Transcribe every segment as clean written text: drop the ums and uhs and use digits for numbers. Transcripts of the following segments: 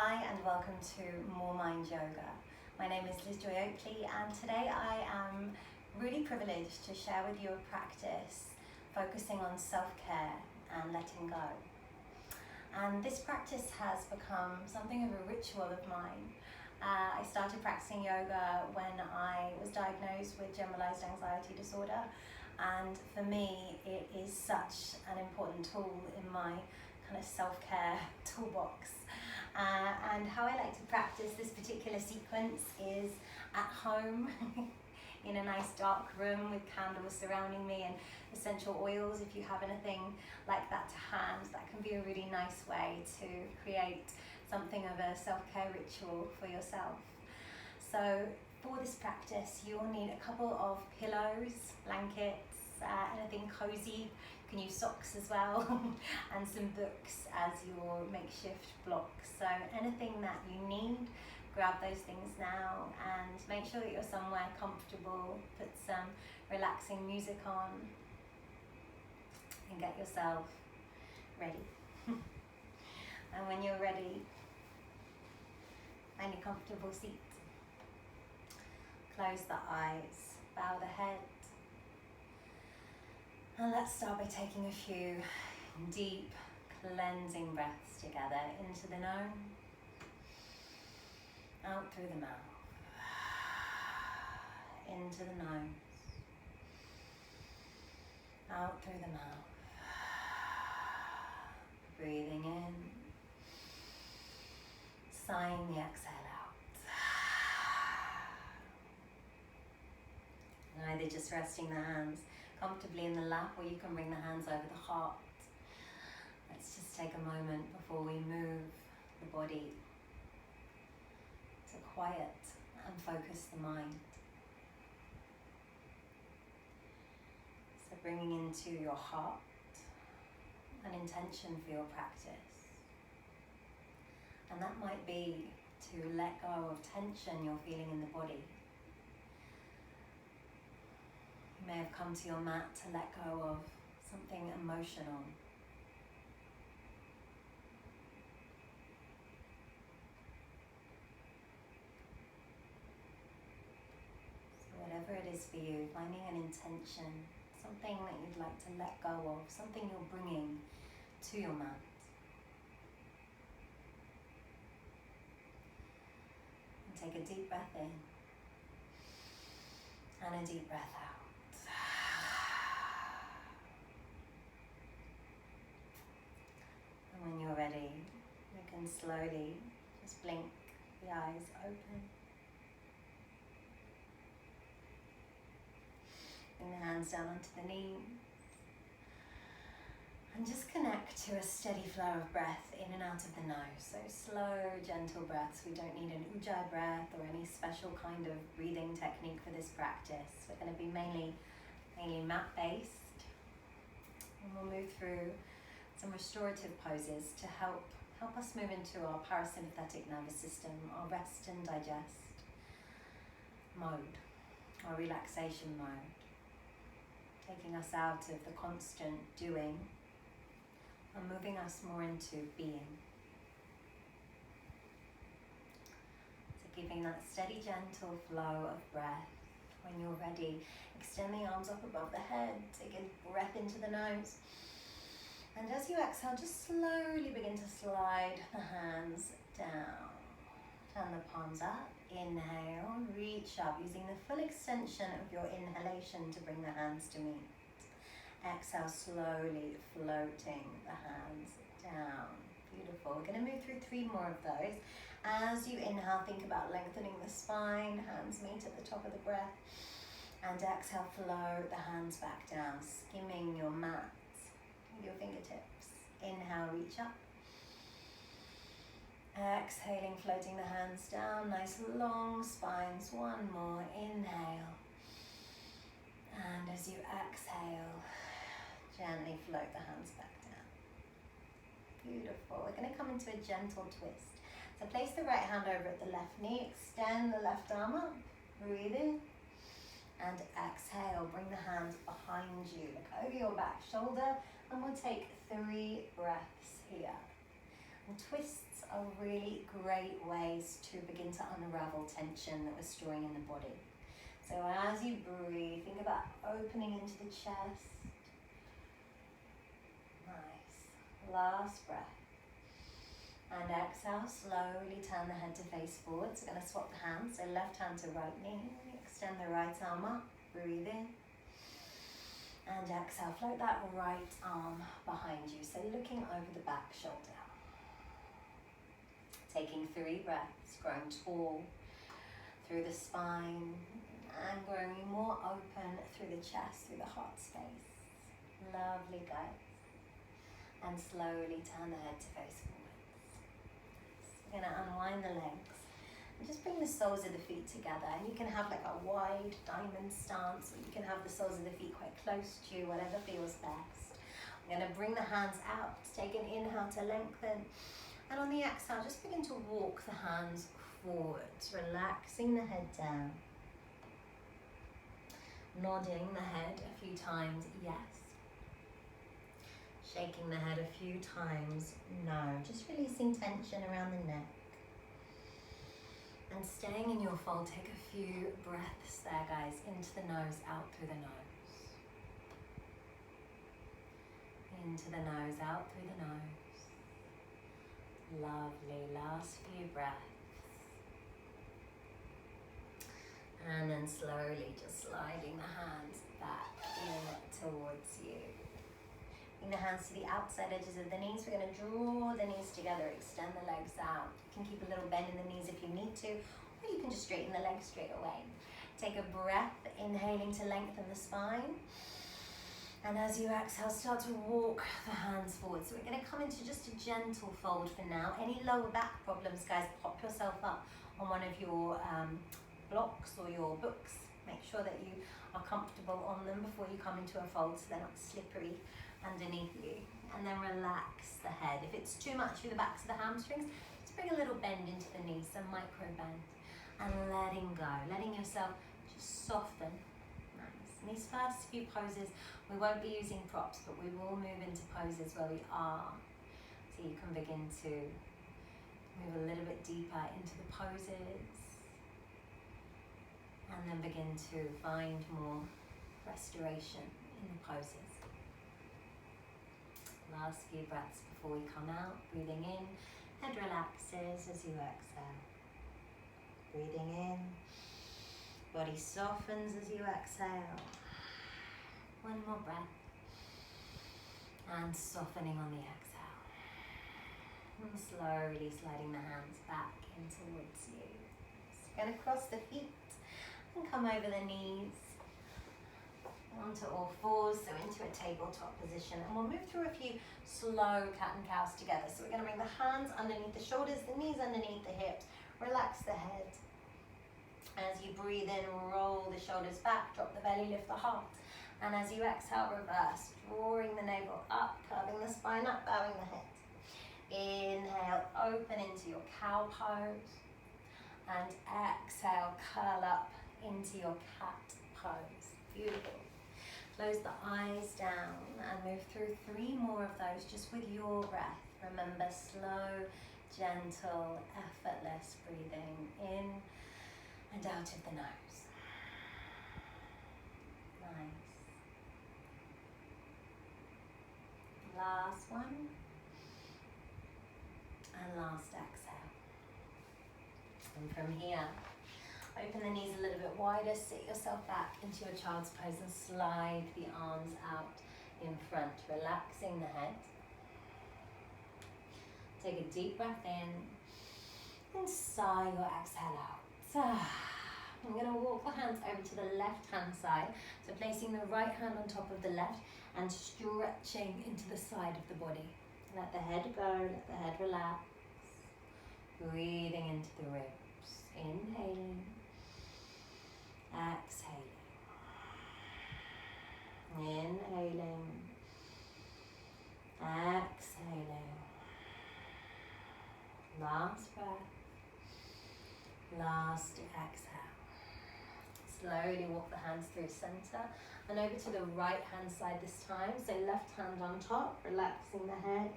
Hi and welcome to MoreMind Yoga. My name is Joy Oakley and today I am really privileged to share with you a practice focusing on self-care and letting go. And this practice has become something of a ritual of mine. I started practicing yoga when I was diagnosed with generalized anxiety disorder, and for me it is such an important tool in my kind of self-care toolbox. And how I like to practice this particular sequence is at home in a nice dark room with candles surrounding me and essential oils. If you have anything like that to hand, that can be a really nice way to create something of a self-care ritual for yourself. So for this practice, you'll need a couple of pillows, blankets, anything cozy. You can use socks as well, and some books as your makeshift blocks. So anything that you need, grab those things now and make sure that you're somewhere comfortable. Put some relaxing music on and get yourself ready. And when you're ready, find a comfortable seat. Close the eyes, bow the head. And let's start by taking a few deep cleansing breaths together into the nose, out through the mouth, into the nose, out through the mouth, breathing in, sighing the exhale out. And either just resting the hands comfortably in the lap, or you can bring the hands over the heart. Let's just take a moment before we move the body to quiet and focus the mind. So bringing into your heart an intention for your practice. And that might be to let go of tension you're feeling in the body. You may have come to your mat to let go of something emotional. So whatever it is for you, finding an intention, something that you'd like to let go of, something you're bringing to your mat. And take a deep breath in and a deep breath out. And when you're ready, you can slowly just blink the eyes open. Bring the hands down onto the knees. And just connect to a steady flow of breath in and out of the nose. So slow, gentle breaths. We don't need an ujjayi breath or any special kind of breathing technique for this practice. We're going to be mainly mat-based. And we'll move through some restorative poses to help us move into our parasympathetic nervous system, our rest and digest mode, our relaxation mode, taking us out of the constant doing and moving us more into being. So giving that steady, gentle flow of breath. When you're ready, extend the arms up above the head, take a breath into the nose. And as you exhale, just slowly begin to slide the hands down. Turn the palms up, inhale, reach up, using the full extension of your inhalation to bring the hands to meet. Exhale, slowly floating the hands down. Beautiful. We're going to move through 3 more of those. As you inhale, think about lengthening the spine, hands meet at the top of the breath. And exhale, float the hands back down, skimming your mat with your fingertips. Inhale, reach up. Exhaling, floating the hands down, nice long spines. 1 more, inhale. And as you exhale, gently float the hands back down. Beautiful. We're going to come into a gentle twist. So place the right hand over at the left knee, extend the left arm up, breathe in, and exhale. Bring the hands behind you, look over your back shoulder, and we'll take 3 breaths here. And twists are really great ways to begin to unravel tension that we're storing in the body. So as you breathe, think about opening into the chest. Nice. Last breath. And exhale, slowly turn the head to face forward. So we're going to swap the hands. So left hand to right knee. Extend the right arm up. Breathe in. And exhale, float that right arm behind you. So looking over the back shoulder. Taking 3 breaths, growing tall through the spine and growing more open through the chest, through the heart space. Lovely, guys. And slowly turn the head to face forward. So we're going to unwind the legs. And just bring the soles of the feet together. And you can have like a wide diamond stance, or you can have the soles of the feet quite close to you, whatever feels best. I'm going to bring the hands out. Take an inhale to lengthen. And on the exhale, just begin to walk the hands forwards, relaxing the head down. Nodding the head a few times, yes. Shaking the head a few times, no. Just releasing tension around the neck. And staying in your fold, take a few breaths there, guys. Into the nose, out through the nose. Into the nose, out through the nose. Lovely, last few breaths. And then slowly just sliding the hands back in towards you. Bring the hands to the outside edges of the knees. We're going to draw the knees together, extend the legs out. You can keep a little bend in the knees if you need to, or you can just straighten the legs straight away. Take a breath, inhaling to lengthen the spine. And as you exhale, start to walk the hands forward. So we're going to come into just a gentle fold for now. Any lower back problems, guys, pop yourself up on one of your blocks or your books. Make sure that you are comfortable on them before you come into a fold so they're not slippery underneath you. And then relax the head. If it's too much through the backs of the hamstrings, just bring a little bend into the knees, a micro bend. And letting go, letting yourself just soften. Nice. In these first few poses, we won't be using props, but we will move into poses where we are. So you can begin to move a little bit deeper into the poses. And then begin to find more restoration in the poses. Last few breaths before we come out. Breathing in, head relaxes as you exhale. Breathing in, body softens as you exhale. One more breath. And softening on the exhale. And slowly sliding the hands back in towards you. So we're going to cross the feet. And come over the knees onto all fours, so into a tabletop position. And we'll move through a few slow cat and cows together. So we're going to bring the hands underneath the shoulders, the knees underneath the hips. Relax the head. As you breathe in, roll the shoulders back, drop the belly, lift the heart. And as you exhale, reverse, drawing the navel up, curving the spine up, bowing the head. Inhale, open into your cow pose. And exhale, curl up into your cat pose. Beautiful. Close the eyes down and move through 3 more of those just with your breath. Remember, slow, gentle, effortless breathing in and out of the nose. Nice. Last one. And last exhale. And from here, open the knees a little bit wider, sit yourself back into your child's pose and slide the arms out in front, relaxing the head. Take a deep breath in and sigh your exhale out. I'm going to walk the hands over to the left hand side, so placing the right hand on top of the left and stretching into the side of the body. Let the head go, let the head relax. Breathing into the ribs, inhaling. Exhaling. Inhaling. Exhaling. Last breath. Last exhale. Slowly walk the hands through center and over to the right hand side this time. So left hand on top, relaxing the head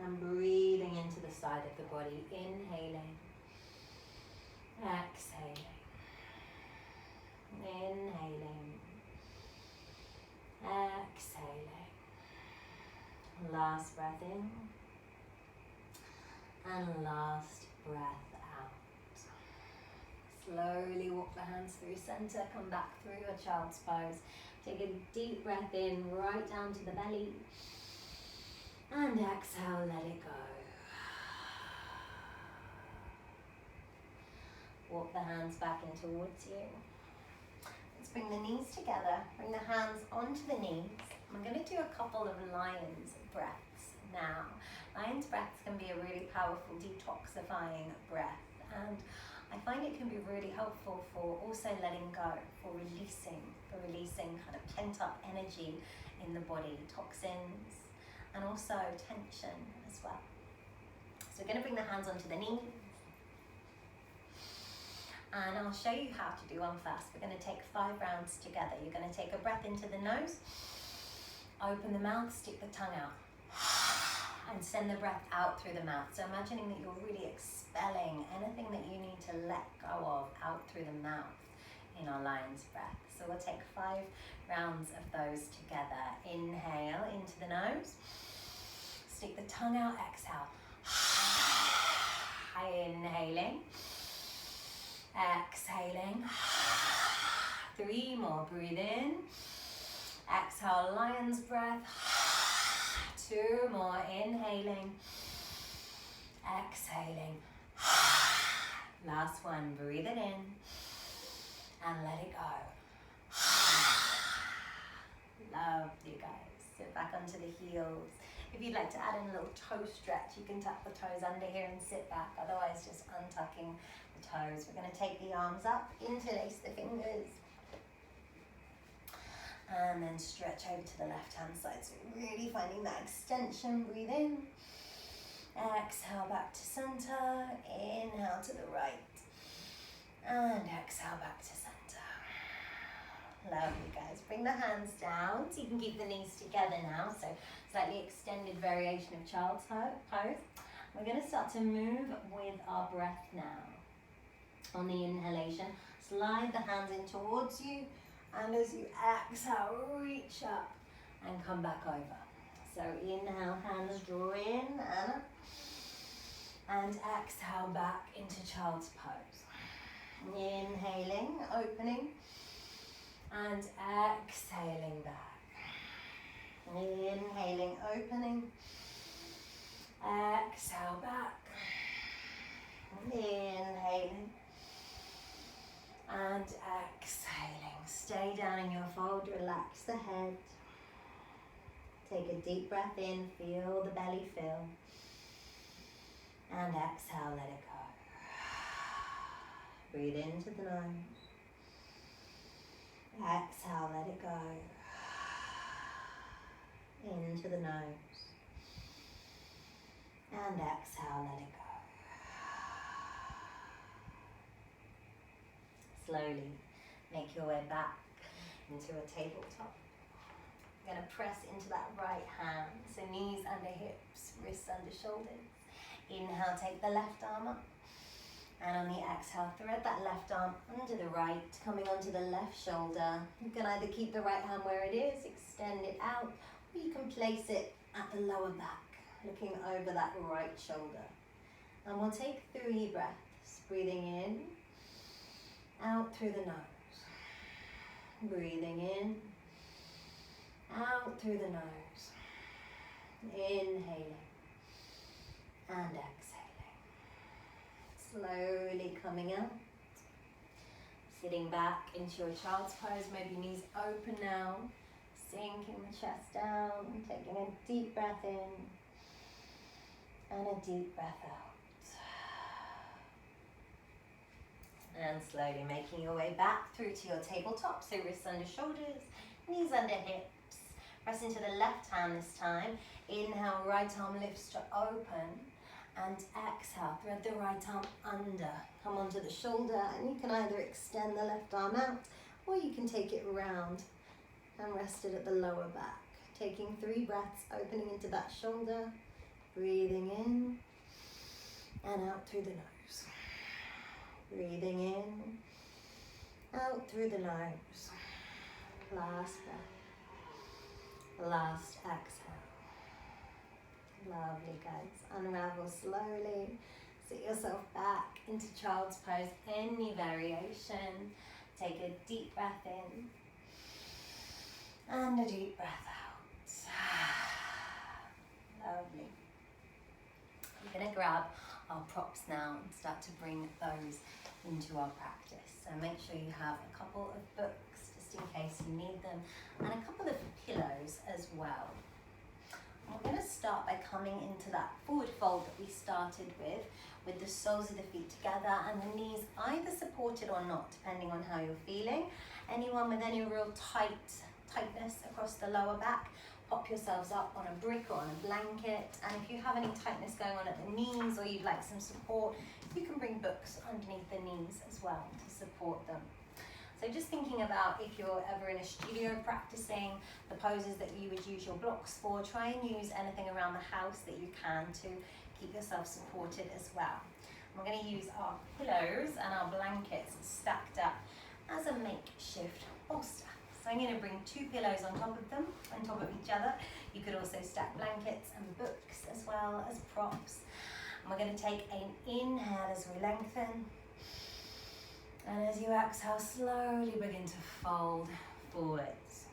And breathing into the side of the body, inhaling, exhaling, inhaling, exhaling. Last breath in, and last breath out. Slowly walk the hands through center, come back through your child's pose. Take a deep breath in, right down to the belly. And exhale, let it go. Walk the hands back in towards you. Let's bring the knees together. Bring the hands onto the knees. I'm going to do a couple of lion's breaths now. Lion's breaths can be a really powerful detoxifying breath, and I find it can be really helpful for also letting go, for releasing kind of pent up energy in the body, toxins, and also tension as well. So we're going to bring the hands onto the knees. And I'll show you how to do one first. We're going to take 5 rounds together. You're going to take a breath into the nose, open the mouth, stick the tongue out, and send the breath out through the mouth. So imagining that you're really expelling anything that you need to let go of out through the mouth in our lion's breath. So we'll take 5 rounds of those together. Inhale into the nose, stick the tongue out, exhale. Inhaling. Exhaling. 3 more, breathe in. Exhale, lion's breath. 2 more, inhaling. Exhaling. Last one, breathe it in and let it go. Love you guys. Sit back onto the heels. If you'd like to add in a little toe stretch, you can tuck the toes under here and sit back. Otherwise, just untucking the toes. We're going to take the arms up, interlace the fingers, and then stretch over to the left-hand side. So really finding that extension. Breathe in. Exhale back to center. Inhale to the right. And exhale back to center. Love you guys. Bring the hands down so you can keep the knees together now. So slightly extended variation of child's pose. We're going to start to move with our breath now. On the inhalation, slide the hands in towards you, and as you exhale, reach up and come back over. So inhale, hands draw in and up, and exhale back into child's pose. Inhaling, opening, and exhaling back. Inhaling, opening, exhale back. Inhaling and exhaling. Stay down in your fold, relax the head. Take a deep breath in, feel the belly fill. And exhale, let it go. Breathe into the nose. Exhale, let it go. Into the nose. And exhale, let it go. Slowly make your way back into a tabletop. You're going to press into that right hand. So knees under hips, wrists under shoulders. Inhale, take the left arm up. And on the exhale, thread that left arm under the right, coming onto the left shoulder. You can either keep the right hand where it is, extend it out, or you can place it at the lower back, looking over that right shoulder. And we'll take 3 breaths, breathing in, out through the nose. Breathing in, out through the nose. Inhaling and exhaling. Slowly coming out. Sitting back into your child's pose, maybe knees open now. Sinking the chest down, taking a deep breath in and a deep breath out. And slowly making your way back through to your tabletop. So wrists under shoulders, knees under hips. Press into the left hand this time. Inhale, right arm lifts to open. And exhale, thread the right arm under. Come onto the shoulder, and you can either extend the left arm out, or you can take it round and rest it at the lower back. Taking 3 breaths, opening into that shoulder. Breathing in and out through the nose. Breathing in, out through the nose. Last breath. Last exhale. Lovely, guys. Unravel slowly. Sit yourself back into child's pose. Any variation. Take a deep breath in. And a deep breath out. Lovely. We're going to grab our props now and start to bring those into our practice. So make sure you have a couple of books just in case you need them, and a couple of pillows as well. We're going to start by coming into that forward fold that we started with the soles of the feet together and the knees either supported or not, depending on how you're feeling. Anyone with any real tightness across the lower back, pop yourselves up on a brick or on a blanket. And if you have any tightness going on at the knees or you'd like some support, you can bring books underneath the knees as well to support them. So just thinking about if you're ever in a studio practicing the poses that you would use your blocks for, try and use anything around the house that you can to keep yourself supported as well. We're going to use our pillows and our blankets stacked up as a makeshift bolster. So I'm going to bring 2 pillows on top of them, on top of each other. You could also stack blankets and books as well as props. And we're going to take an inhale as we lengthen. And as you exhale, slowly begin to fold forwards.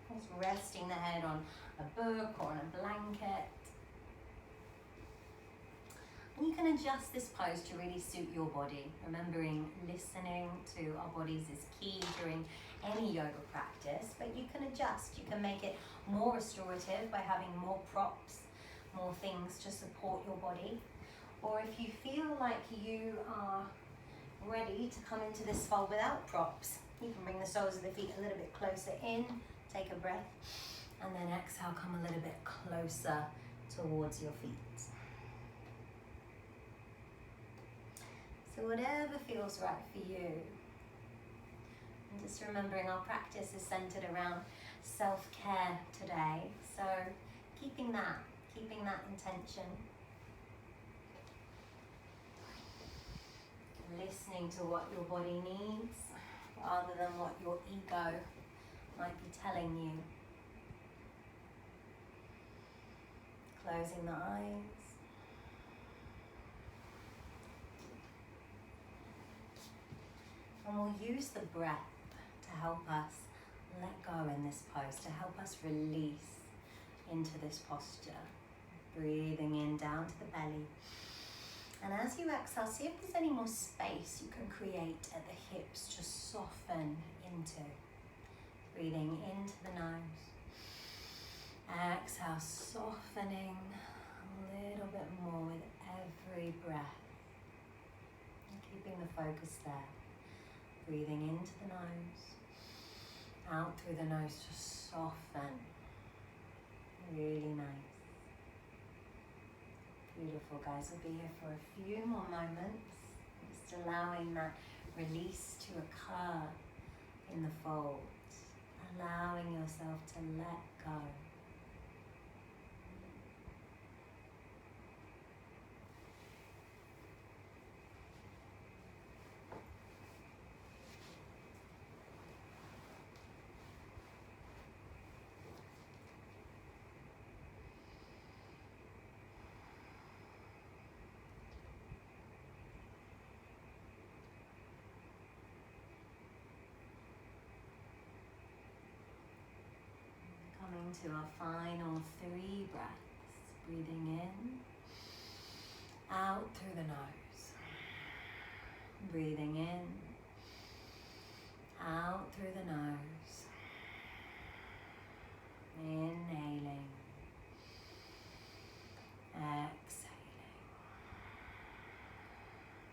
Just resting the head on a book or on a blanket. And you can adjust this pose to really suit your body. Remembering listening to our bodies is key during any yoga practice, but you can adjust. You can make it more restorative by having more props, more things to support your body. Or if you feel like you are ready to come into this fold without props, you can bring the soles of the feet a little bit closer in, take a breath, and then exhale, come a little bit closer towards your feet. So whatever feels right for you. And just remembering our practice is centered around self-care today. So keeping that intention. Listening to what your body needs rather than what your ego might be telling you. Closing the eyes. And we'll use the breath to help us let go in this pose, to help us release into this posture. Breathing in down to the belly. And as you exhale, see if there's any more space you can create at the hips, just soften into. Breathing into the nose. Exhale, softening a little bit more with every breath. And keeping the focus there. Breathing into the nose. Out through the nose, just soften. Really nice. Beautiful, guys. We'll be here for a few more moments. Just allowing that release to occur in the fold. Allowing yourself to let go. Coming to our final 3 breaths. Breathing in, out through the nose. Breathing in, out through the nose. Inhaling, exhaling.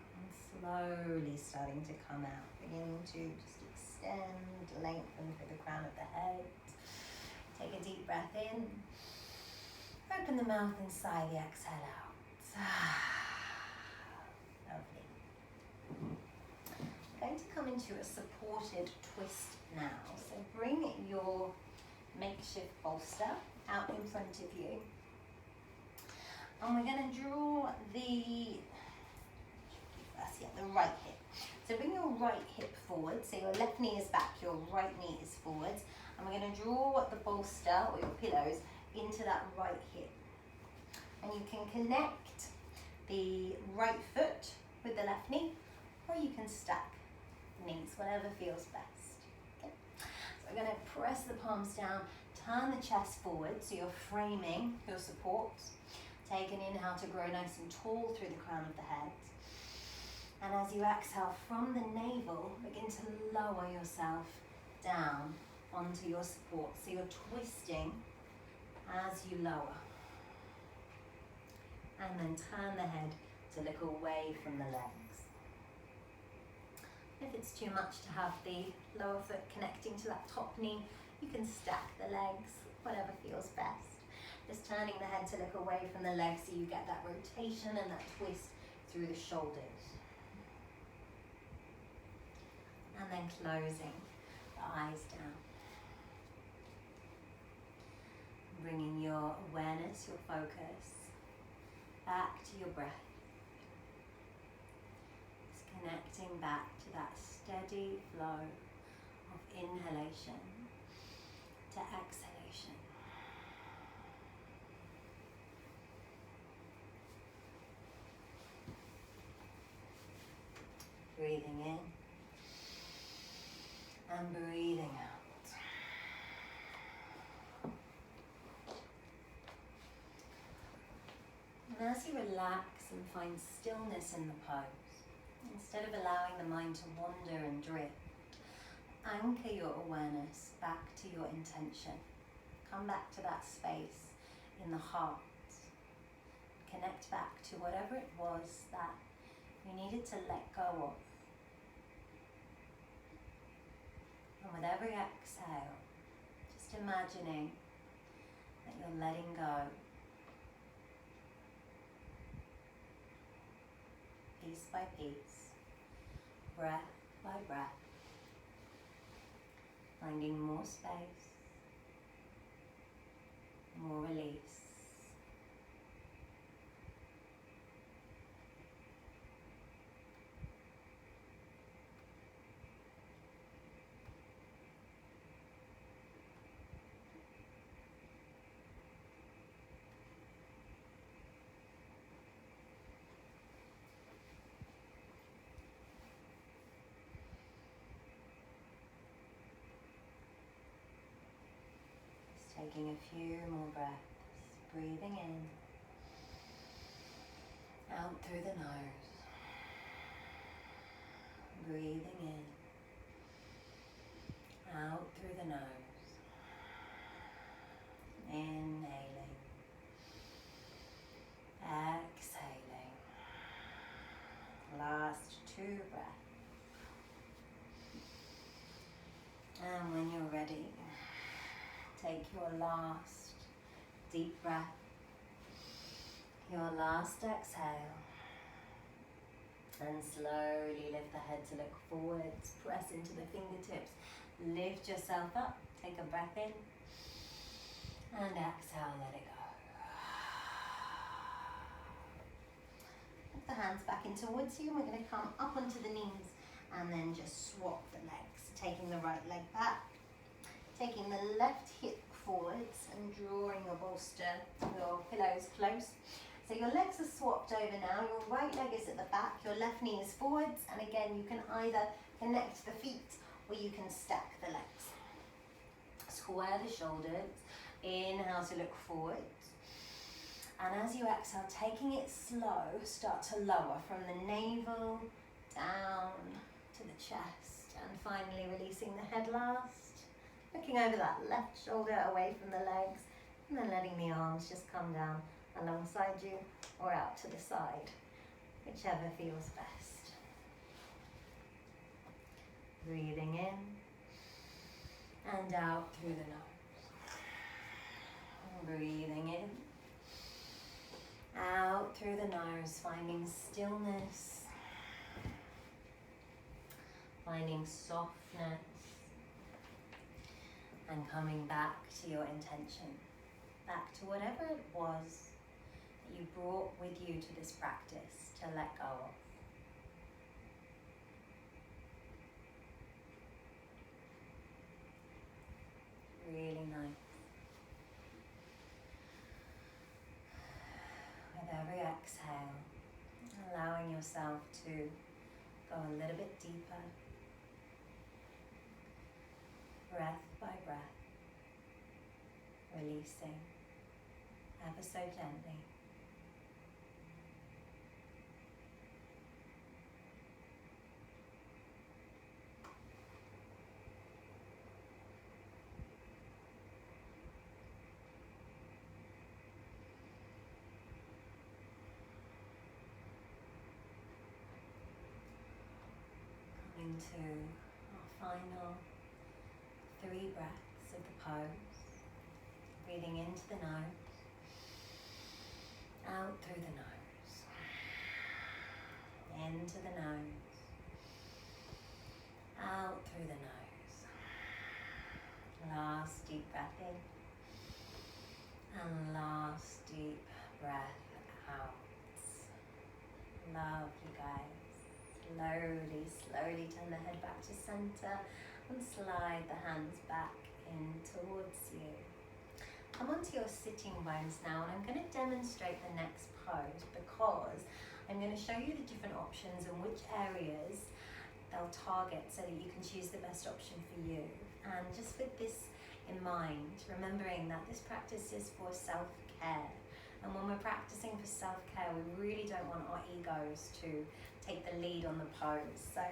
And slowly starting to come out. Beginning to just extend, lengthen through the crown of the head. Take a deep breath in. Open the mouth and sigh the exhale out. Lovely. I'm going to come into a supported twist now. So bring your makeshift bolster out in front of you. And we're going to draw the right hip. So bring your right hip forward, so your left knee is back, your right knee is forwards, and we're going to draw the bolster or your pillows into that right hip. And you can connect the right foot with the left knee, or you can stack the knees, whatever feels best. Okay. So we're going to press the palms down, turn the chest forward, so you're framing your support. Take an inhale to grow nice and tall through the crown of the head. And as you exhale from the navel, begin to lower yourself down onto your support. So you're twisting as you lower. And then turn the head to look away from the legs. If it's too much to have the lower foot connecting to that top knee, you can stack the legs, whatever feels best. Just turning the head to look away from the legs so you get that rotation and that twist through the shoulders. And then closing the eyes down. Bringing your awareness, your focus, back to your breath. Just connecting back to that steady flow of inhalation to exhalation. Breathing in and breathing out. And as you relax and find stillness in the pose, instead of allowing the mind to wander and drift, anchor your awareness back to your intention. Come back to that space in the heart. Connect back to whatever it was that you needed to let go of. And with every exhale, just imagining that you're letting go, piece by piece, breath by breath, finding more space, more release. Taking a few more breaths, breathing in, out through the nose, breathing in, out through the nose, inhaling, exhaling, last 2 breaths, and when you're ready, take your last deep breath, your last exhale, and slowly lift the head to look forwards, press into the fingertips, lift yourself up, take a breath in, and exhale, let it go. Put the hands back in towards you, and we're going to come up onto the knees, and then just swap the legs, taking the right leg back, taking the left hip forwards and drawing your bolster, your pillows close. So your legs are swapped over now. Your right leg is at the back, your left knee is forwards, and again you can either connect the feet or you can stack the legs. Square the shoulders, inhale to look forwards. And as you exhale, taking it slow, start to lower from the navel down to the chest, and finally releasing the head last. Looking over that left shoulder away from the legs, and then letting the arms just come down alongside you or out to the side, whichever feels best. Breathing in and out through the nose. Breathing in, out through the nose, finding stillness, finding softness, and coming back to your intention, back to whatever it was that you brought with you to this practice to let go of. Really nice. With every exhale, allowing yourself to go a little bit deeper, breath by breath, releasing ever so gently. Into our final 3 breaths of the pose. Breathing into the nose, out through the nose, into the nose, out through the nose. Last deep breath in, and last deep breath out. Lovely, guys. Slowly turn the head back to center and slide the hands back in towards you. Come onto your sitting bones now, and I'm going to demonstrate the next pose because I'm going to show you the different options and which areas they'll target so that you can choose the best option for you. And just with this in mind, remembering that this practice is for self-care. And when we're practicing for self-care, we really don't want our egos to take the lead on the pose. So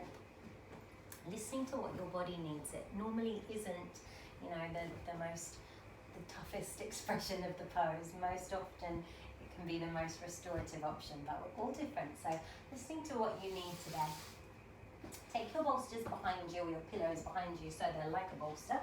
listening to what your body needs. It normally isn't, the toughest expression of the pose. Most often it can be the most restorative option, but we're all different. So listening to what you need today. Take your bolsters behind you, or your pillows behind you, so they're like a bolster.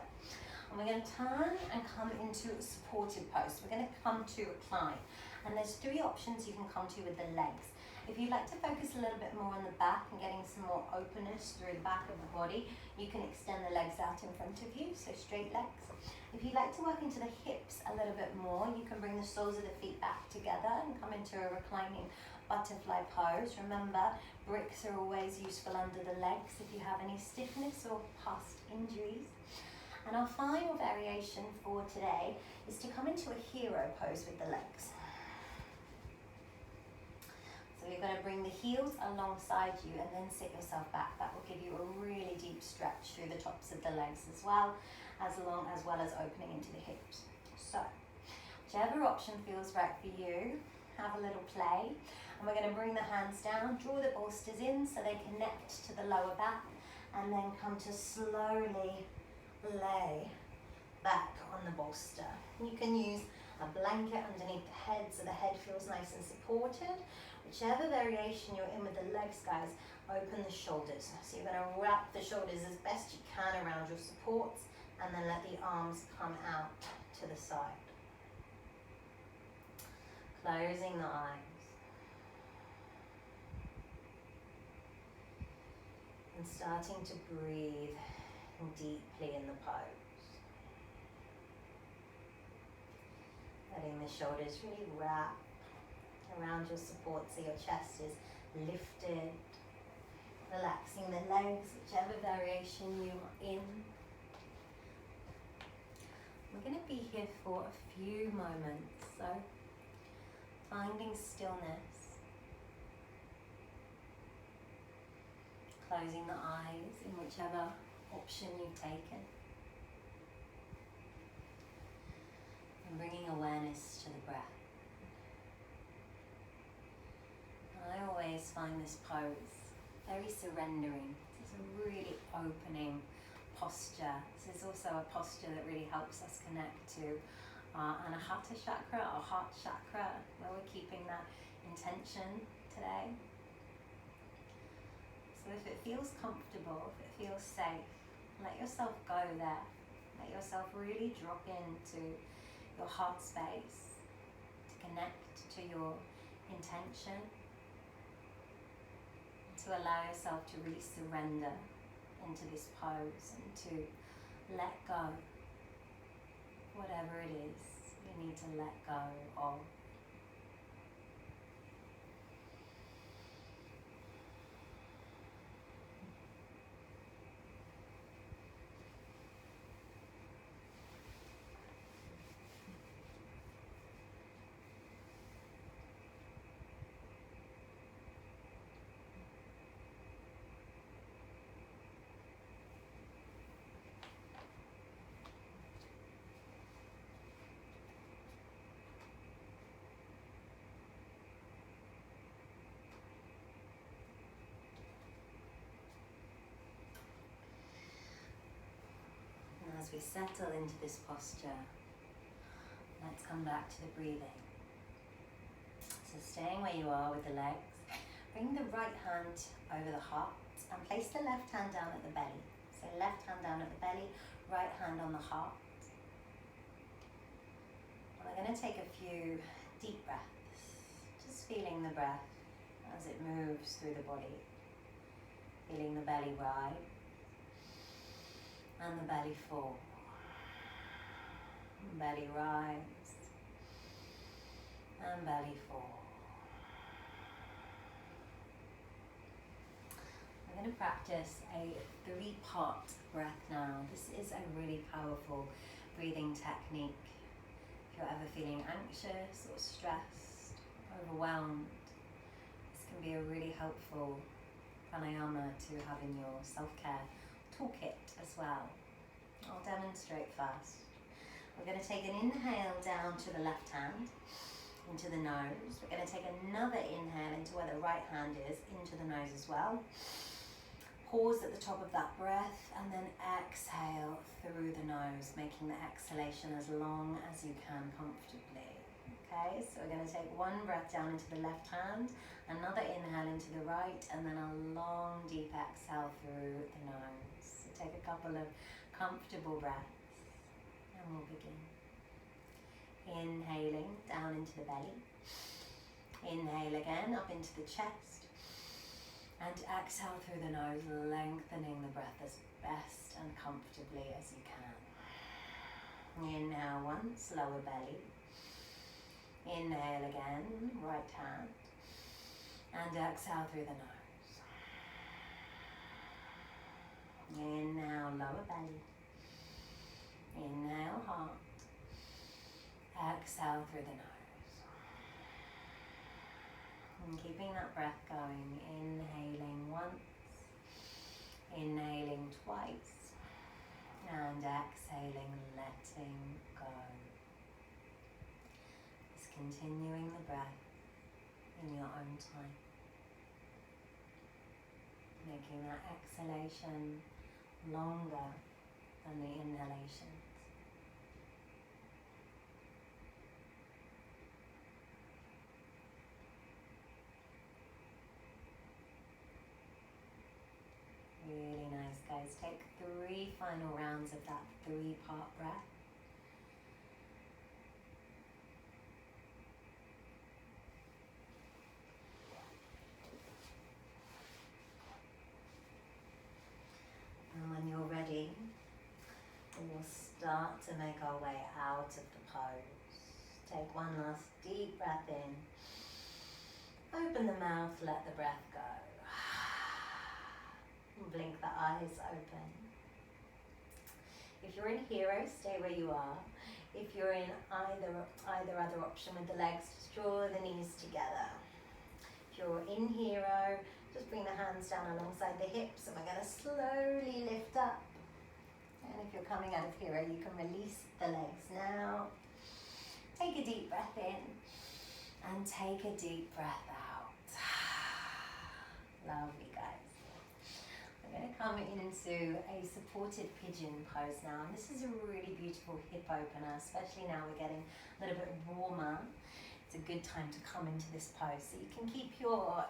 And we're going to turn and come into a supported pose. We're going to come to recline. And there's 3 options you can come to with the legs. If you'd like to focus a little bit more on the back and getting some more openness through the back of the body, you can extend the legs out in front of you, so straight legs. If you'd like to work into the hips a little bit more, you can bring the soles of the feet back together and come into a reclining butterfly pose. Remember, bricks are always useful under the legs if you have any stiffness or past injuries. And our final variation for today is to come into a hero pose with the legs. So you're going to bring the heels alongside you and then sit yourself back. That will give you a really deep stretch through the tops of the legs as well as opening into the hips. So whichever option feels right for you, have a little play. And we're going to bring the hands down, draw the bolsters in so they connect to the lower back, and then come to slowly lay back on the bolster. You can use a blanket underneath the head so the head feels nice and supported. Whichever variation you're in with the legs, guys, open the shoulders. So you're going to wrap the shoulders as best you can around your supports, and then let the arms come out to the side. Closing the eyes. And starting to breathe deeply in the pose. Letting the shoulders really wrap around your support so your chest is lifted. Relaxing the legs, whichever variation you are in. We're going to be here for a few moments, so finding stillness. Closing the eyes in whichever option you've taken. And bringing awareness to the breath. I always find this pose very surrendering. It's a really opening posture. This is also a posture that really helps us connect to our Anahata chakra, our heart chakra, where we're keeping that intention today. So if it feels comfortable, if it feels safe, let yourself go there. Let yourself really drop into your heart space to connect to your intention, to allow yourself to really surrender into this pose and to let go whatever it is you need to let go of. as we settle into this posture, let's come back to the breathing. So staying where you are with the legs, bring the right hand over the heart and place the left hand down at the belly. So left hand down at the belly, right hand on the heart. We're going to take a few deep breaths, just feeling the breath as it moves through the body. Feeling the belly rise and the belly fall. Belly rise and belly fall. We're going to practice a 3-part breath now. This is a really powerful breathing technique. If you're ever feeling anxious or stressed, overwhelmed, this can be a really helpful pranayama to have in your self-care toolkit as well. I'll demonstrate first. We're going to take an inhale down to the left hand, into the nose. We're going to take another inhale into where the right hand is, into the nose as well. Pause at the top of that breath and then exhale through the nose, making the exhalation as long as you can comfortably. Okay, so we're going to take one breath down into the left hand, another inhale into the right, and then a long deep exhale through the nose. So take a couple of comfortable breaths and we'll begin. Inhaling down into the belly. Inhale again up into the chest. And exhale through the nose, lengthening the breath as best and comfortably as you can. Inhale once, lower belly. Inhale again, right hand. And exhale through the nose. Inhale, lower belly. Inhale, heart. Exhale through the nose. And keeping that breath going, inhaling once, inhaling twice, and exhaling, letting go. Just continuing the breath in your own time. Making that exhalation longer than the inhalation. Really nice, guys. Take 3 final rounds of that 3-part breath. And when you're ready, we will start to make our way out of the pose. Take one last deep breath in. Open the mouth, let the breath go. Blink the eyes open. If you're in hero, stay where you are. If you're in either other option with the legs, just draw the knees together. If you're in hero, just bring the hands down alongside the hips and we're going to slowly lift up. And if you're coming out of hero, you can release the legs now. Take a deep breath in and take a deep breath out. Lovely, guys. We're going to come into a supported pigeon pose now, and this is a really beautiful hip opener, especially now we're getting a little bit warmer. It's a good time to come into this pose. So you can keep your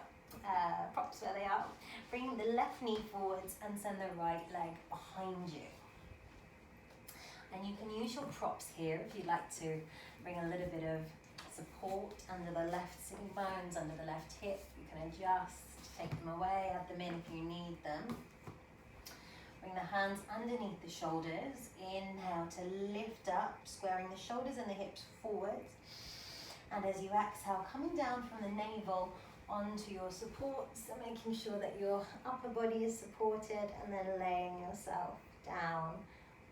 props where they are. Bring the left knee forwards and send the right leg behind you. And you can use your props here if you'd like to bring a little bit of support under the left sitting bones, under the left hip. You can adjust, take them away, add them in if you need them. Bring the hands underneath the shoulders. Inhale to lift up, squaring the shoulders and the hips forward. And as you exhale, coming down from the navel onto your supports, so making sure that your upper body is supported, and then laying yourself down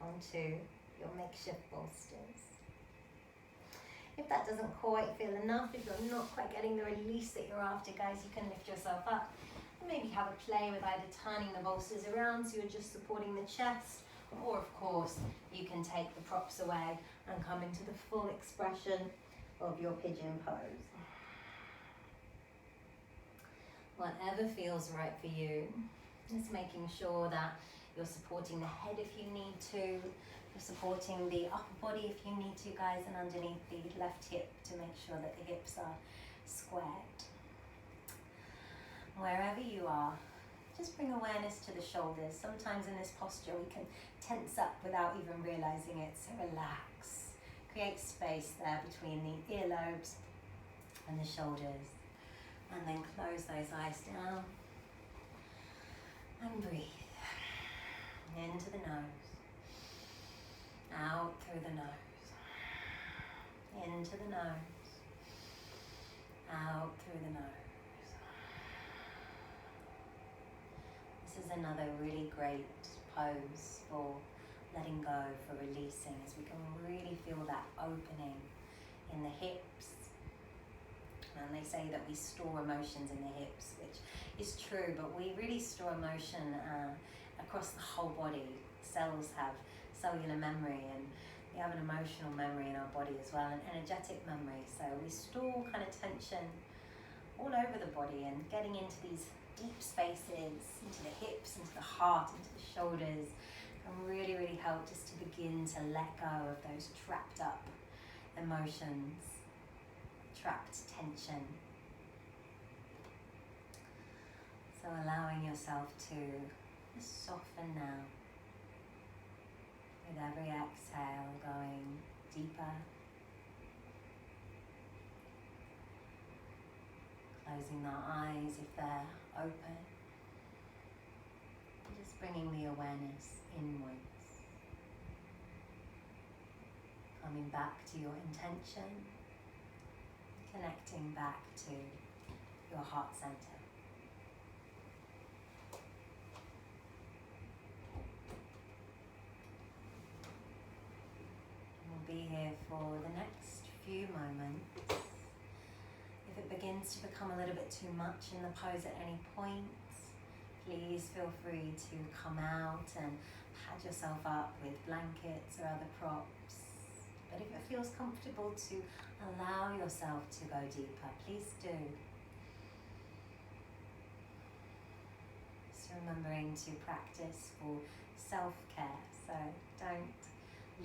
onto your makeshift bolsters. If that doesn't quite feel enough, if you're not quite getting the release that you're after, guys, you can lift yourself up and maybe have a play with either turning the bolsters around so you're just supporting the chest, or of course you can take the props away and come into the full expression of your pigeon pose. Whatever feels right for you, just making sure that You're supporting the head if you need to. You're supporting the upper body if you need to, guys, and underneath the left hip to make sure that the hips are squared. Wherever you are, just bring awareness to the shoulders. Sometimes in this posture we can tense up without even realizing it, so relax. Create space there between the earlobes and the shoulders. And then close those eyes down and breathe. Into the nose, out through the nose, into the nose, out through the nose. This is another really great pose for letting go, for releasing, as we can really feel that opening in the hips. And they say that we store emotions in the hips, which is true, but we really store emotion across the whole body. Cells have cellular memory, and we have an emotional memory in our body as well, an energetic memory. So we store kind of tension all over the body, and getting into these deep spaces, into the hips, into the heart, into the shoulders, can really, really help just to begin to let go of those trapped up emotions, trapped tension. So allowing yourself to just soften now, with every exhale going deeper, closing our eyes if they're open, and just bringing the awareness inwards, coming back to your intention, connecting back to your heart center. We'll be here for the next few moments. If it begins to become a little bit too much in the pose at any point, please feel free to come out and pad yourself up with blankets or other props. But if it feels comfortable to allow yourself to go deeper, please do. Just remembering to practice for self-care, so don't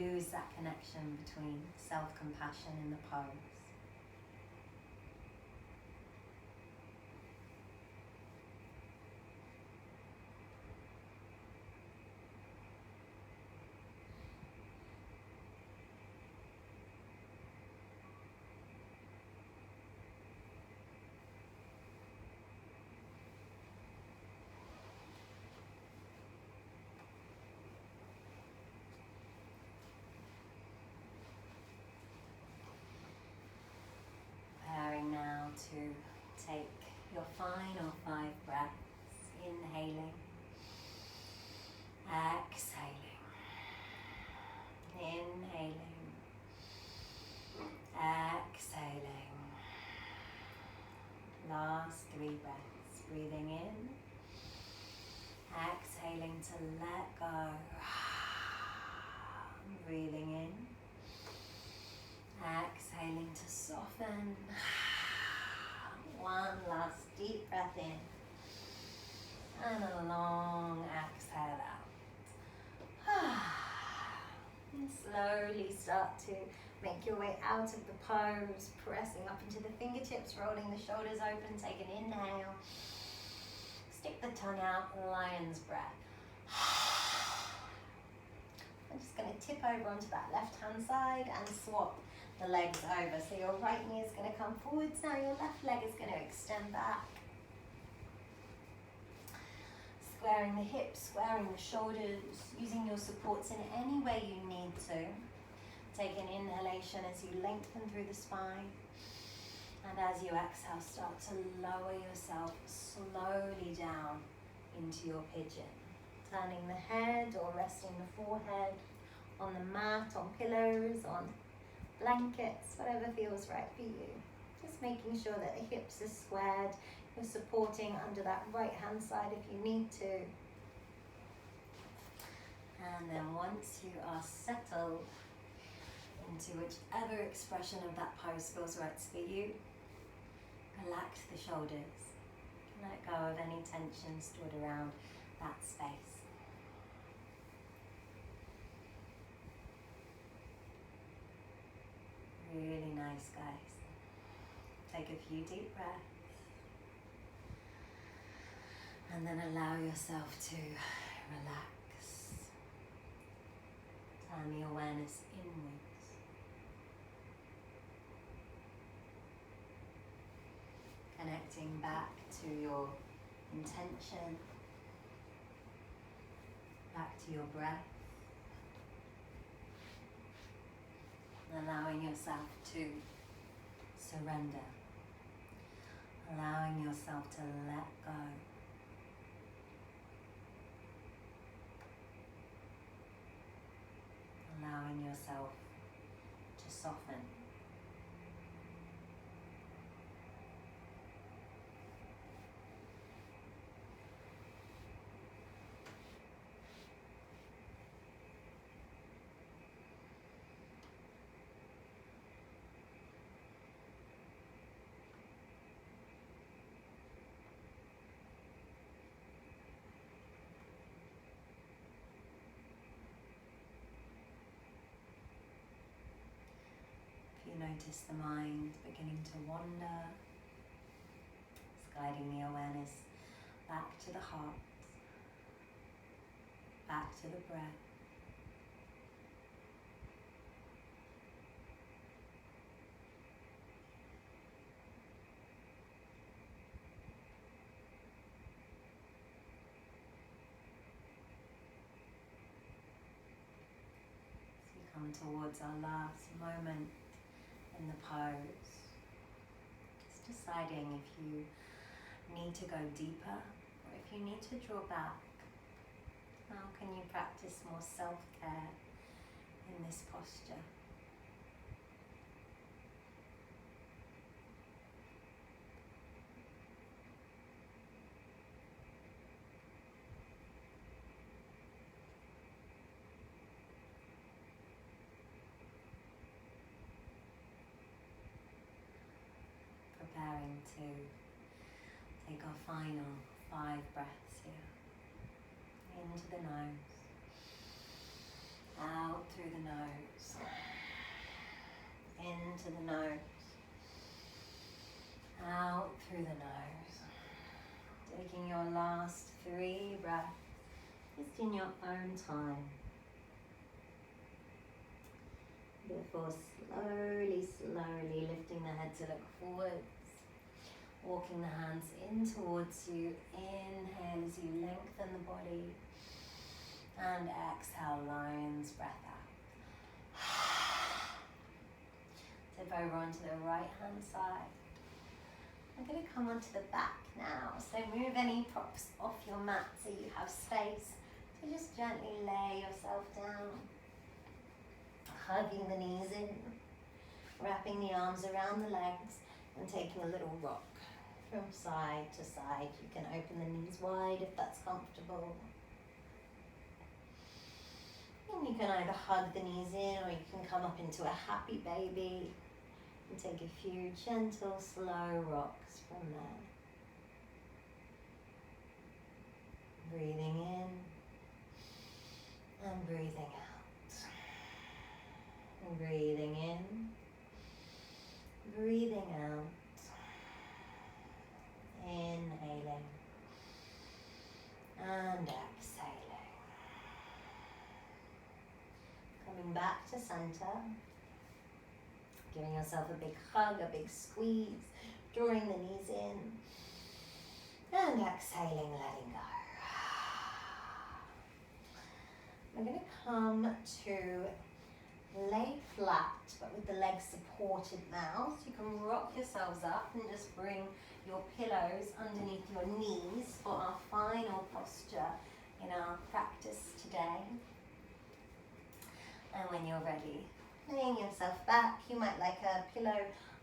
lose that connection between self-compassion in the pose. Now to take your final 5 breaths, inhaling, exhaling, inhaling, exhaling. Last 3 breaths, breathing in, exhaling to let go, breathing in, exhaling to soften. One last deep breath in, and a long exhale out. And slowly start to make your way out of the pose, pressing up into the fingertips, rolling the shoulders open, take an inhale. Stick the tongue out, lion's breath. I'm just going to tip over onto that left-hand side and swap the legs over. So your right knee is going to come forwards now, your left leg is going to extend back. Squaring the hips, squaring the shoulders, using your supports in any way you need to. Take an inhalation as you lengthen through the spine. And as you exhale, start to lower yourself slowly down into your pigeon. Turning the head or resting the forehead on the mat, on pillows, on blankets, whatever feels right for you. Just making sure that the hips are squared. You're supporting under that right hand side if you need to. And then once you are settled into whichever expression of that pose feels right for you, relax the shoulders. Let go of any tension stored around that space. Really nice, guys. Take a few deep breaths. And then allow yourself to relax. Turn the awareness inwards. Connecting back to your intention, back to your breath. Allowing yourself to surrender. Allowing yourself to let go. Allowing yourself to soften. You notice the mind beginning to wander. It's guiding the awareness back to the heart, back to the breath. As we come towards our last moment in the pose, just deciding if you need to go deeper or if you need to draw back. How can you practice more self-care in this posture? Preparing to take our final 5 breaths here. Into the nose, out through the nose, into the nose, out through the nose. Taking your last 3 breaths, just in your own time. Before slowly lifting the head to look forwards. Walking the hands in towards you. Inhale as you lengthen the body. And exhale, lion's breath out. Tip over onto the right hand side. I'm going to come onto the back now. So move any props off your mat so you have space to just gently lay yourself down. Hugging the knees in. Wrapping the arms around the legs and taking a little rock. From side to side. You can open the knees wide if that's comfortable. And you can either hug the knees in or you can come up into a happy baby and take a few gentle, slow rocks from there. Breathing in and breathing out. And breathing in, breathing out. Inhaling and exhaling. Coming back to center. Giving yourself a big hug, a big squeeze. Drawing the knees in. And exhaling, letting go. We're going to come to lay flat, but with the legs supported now. So you can rock yourselves up and just bring your pillows underneath your knees for our final posture in our practice today. And when you're ready, laying yourself back, you might like a pillow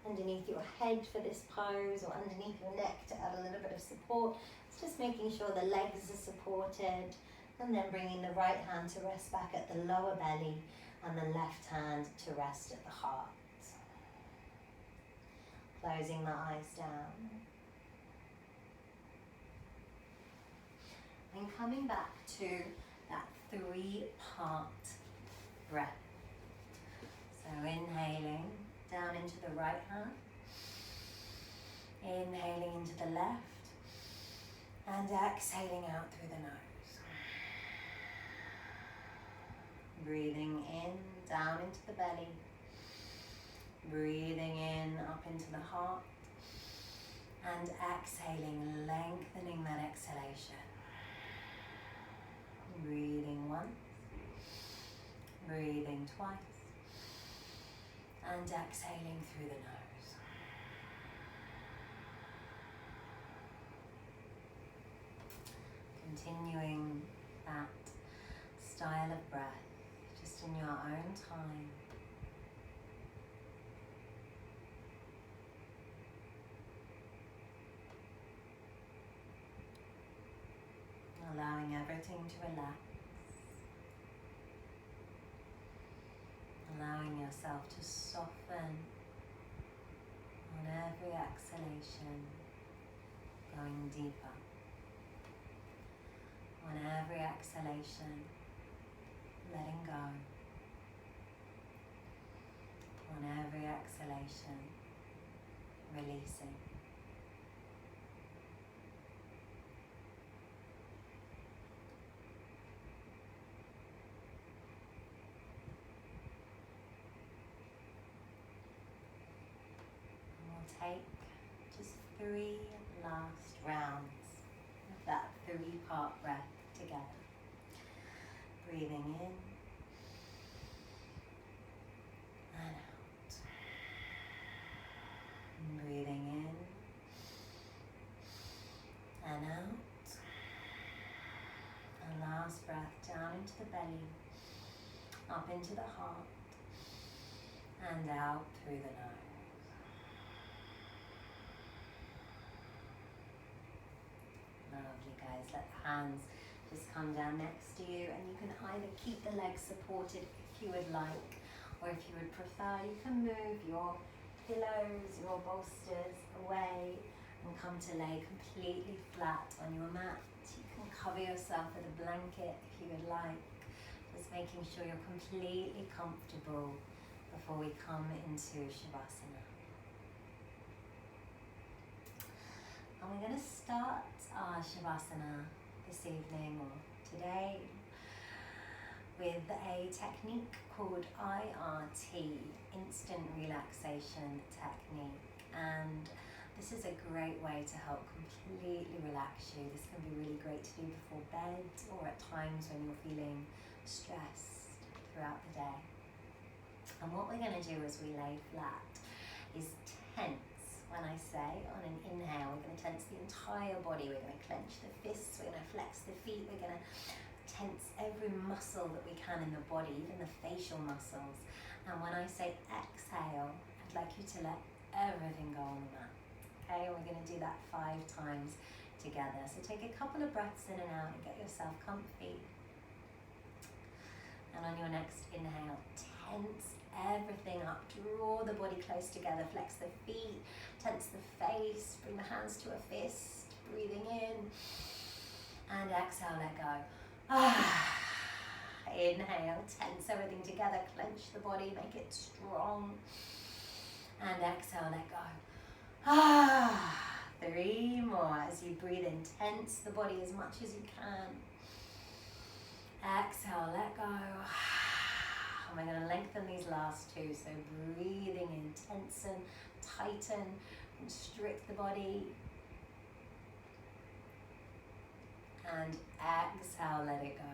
underneath your head for this pose or underneath your neck to add a little bit of support. It's just making sure the legs are supported and then bringing the right hand to rest back at the lower belly and the left hand to rest at the heart. Closing the eyes down. And coming back to that 3-part breath. So inhaling down into the right hand. Inhaling into the left and exhaling out through the nose. Breathing in, down into the belly. Breathing in, up into the heart. And exhaling, lengthening that exhalation. Breathing once. Breathing twice. And exhaling through the nose. Continuing that style of breath, just in your own time. Allowing everything to relax. Allowing yourself to soften on every exhalation, going deeper. On every exhalation, letting go. On every exhalation, releasing. And we'll take just 3 last rounds of that 3-part breath together. Breathing in and out. Breathing in and out. And last breath down into the belly, up into the heart, and out through the nose. Lovely, guys. Let the hands just come down next to you, and you can either keep the legs supported if you would like, or if you would prefer, you can move your pillows, your bolsters away and come to lay completely flat on your mat. You can cover yourself with a blanket if you would like, just making sure you're completely comfortable before we come into Shavasana. And we're going to start our Shavasana this evening or today with a technique called IRT, Instant Relaxation Technique. And this is a great way to help completely relax you. This can be really great to do before bed or at times when you're feeling stressed throughout the day. And what we're going to do as we lay flat is tense. When I say on an inhale, we're going to tense the entire body. We're going to clench the fists, we're going to flex the feet, we're going to tense every muscle that we can in the body, even the facial muscles. And when I say exhale, I'd like you to let everything go on the mat. Okay, and we're going to do that 5 times together. So take a couple of breaths in and out and get yourself comfy. And on your next inhale, tense everything up, draw the body close together, flex the feet, tense the face, bring the hands to a fist, breathing in, and exhale, let go. Inhale, tense everything together, clench the body, make it strong, and exhale, let go. 3 more as you breathe in, tense the body as much as you can. Exhale, let go. And we're going to lengthen these last 2, so breathing in, tension, tighten, constrict the body. And exhale, let it go.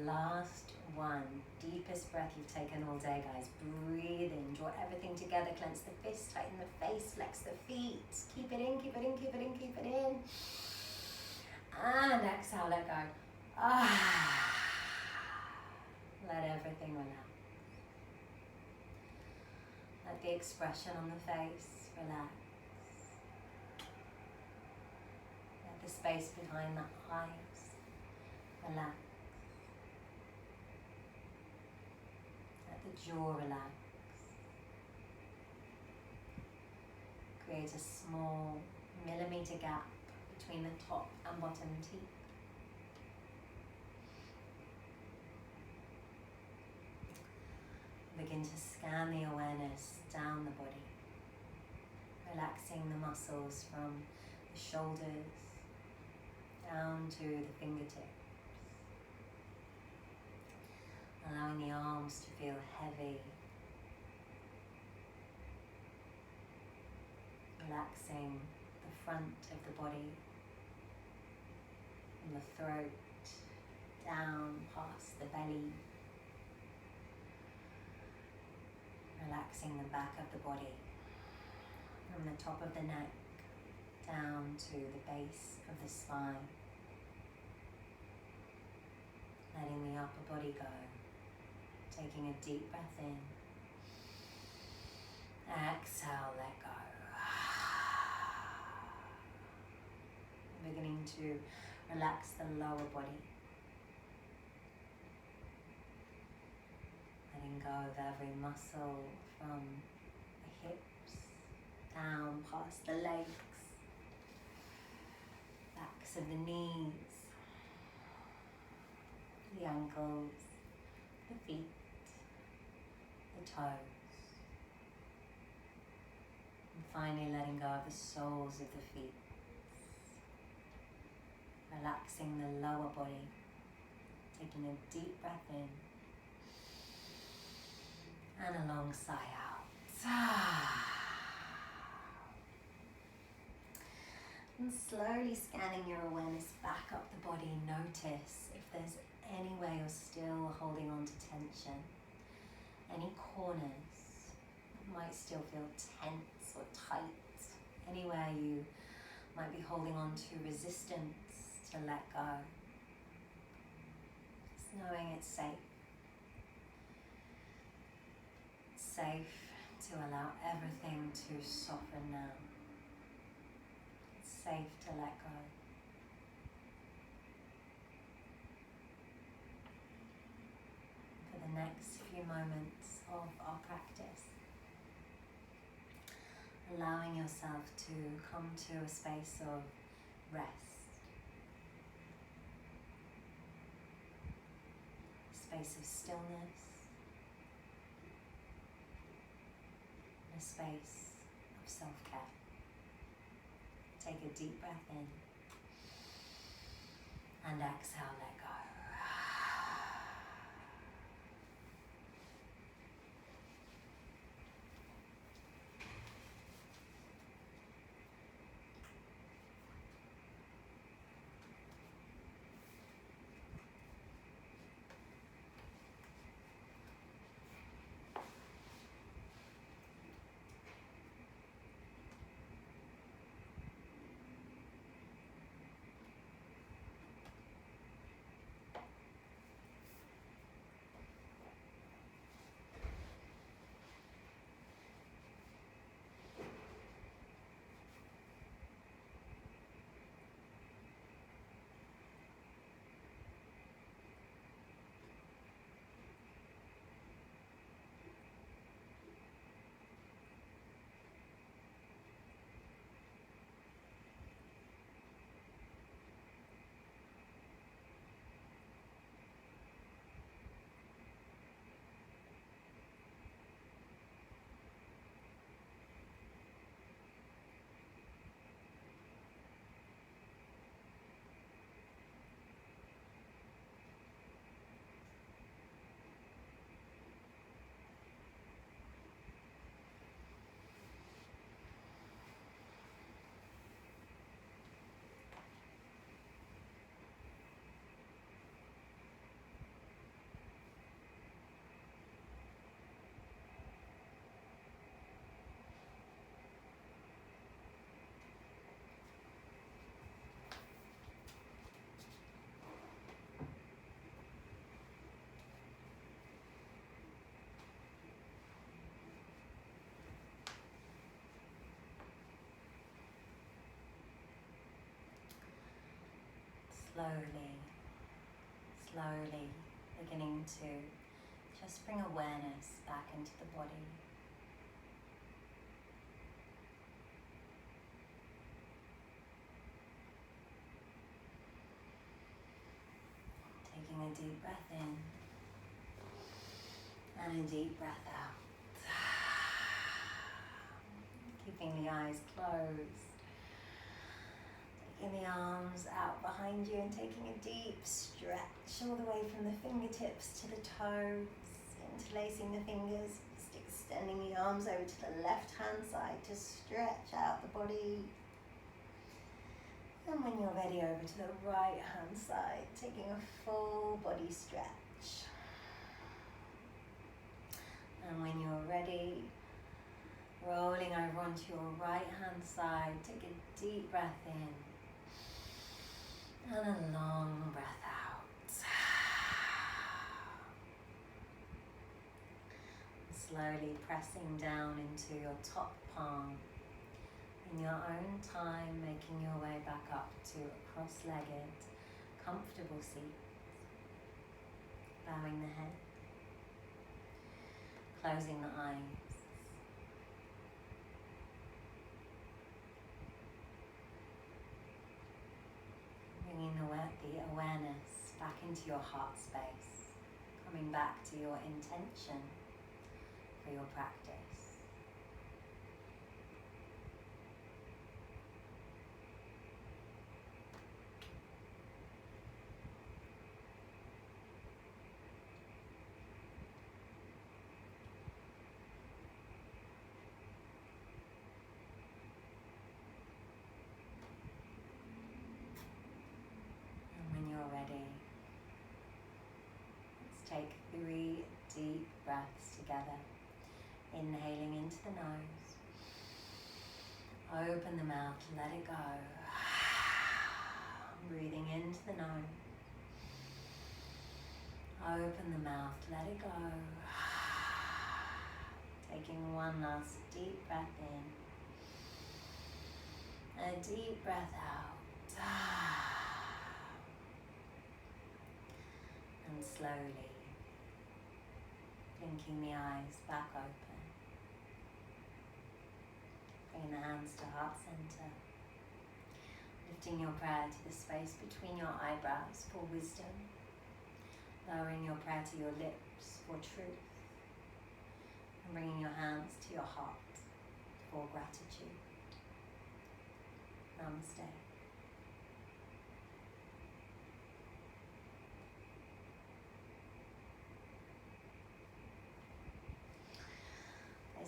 Last one, deepest breath you've taken all day, guys. Breathe in, draw everything together, clench the fists, tighten the face, flex the feet. Keep it in, keep it in, keep it in, keep it in. And exhale, let go. Let everything relax. Let the expression on the face relax. Let the space behind the eyes relax. Let the jaw relax. Create a small millimeter gap between the top and bottom teeth. Begin to scan the awareness down the body, relaxing the muscles from the shoulders down to the fingertips, allowing the arms to feel heavy, relaxing the front of the body, from the throat down past the belly, relaxing the back of the body, from the top of the neck down to the base of the spine, letting the upper body go, taking a deep breath in, exhale, let go. Beginning to relax the lower body, letting go of every muscle from the hips down past the legs, backs of the knees, the ankles, the feet, the toes, and finally letting go of the soles of the feet, relaxing the lower body, taking a deep breath in and a long sigh out. And slowly scanning your awareness back up the body, notice if there's any way you're still holding on to tension, any corners that might still feel tense or tight, anywhere you might be holding on to resistance to let go. Just knowing it's safe. It's safe to allow everything to soften now. It's safe to let go. For the next few moments of our practice, allowing yourself to come to a space of rest, a space of stillness, a space of self-care. Take a deep breath in and exhale, let go. Slowly beginning to just bring awareness back into the body. Taking a deep breath in And a deep breath out. Keeping the eyes closed. Taking the arms out behind you and taking a deep stretch all the way from the fingertips to the toes. Interlacing the fingers. Just extending the arms over to the left hand side to stretch out the body. And when you're ready, over to the right hand side, taking a full body stretch. And when you're ready, rolling over onto your right hand side, take a deep breath in and a long breath out. Slowly pressing down into your top palm. In your own time, making your way back up to a cross-legged, comfortable seat. Bowing the head. Closing the eyes. Bringing the awareness back into your heart space. Coming back to your intention for your practice. Ready. Let's take 3 deep breaths together. Inhaling into the nose. Open the mouth, let it go. Breathing into the nose. Open the mouth, let it go. Taking one last deep breath in. A deep breath out. And slowly blinking the eyes back open. Bring the hands to heart center. Lifting your prayer to the space between your eyebrows for wisdom. Lowering your prayer to your lips for truth. And bringing your hands to your heart for gratitude. Namaste.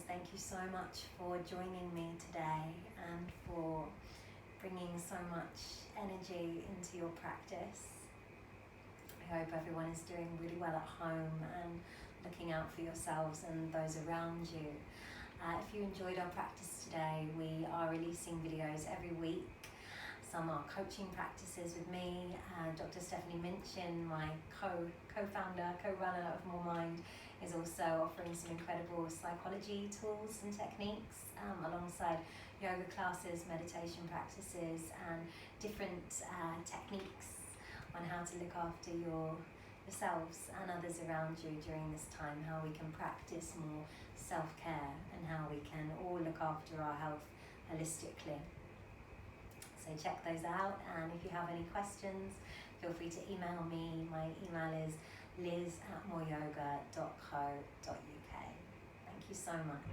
Thank you so much for joining me today and for bringing so much energy into your practice. I hope everyone is doing really well at home and looking out for yourselves and those around you. If you enjoyed our practice today, we are releasing videos every week. Some are coaching practices with me. Dr. Stephanie Minchin, my co-founder, co-runner of MoreMind, is also offering some incredible psychology tools and techniques alongside yoga classes, meditation practices and different techniques on how to look after yourselves and others around you during this time, how we can practice more self-care and how we can all look after our health holistically. So check those out, and if you have any questions, feel free to email me. My email is liz@moreyoga.co.uk. Thank you so much.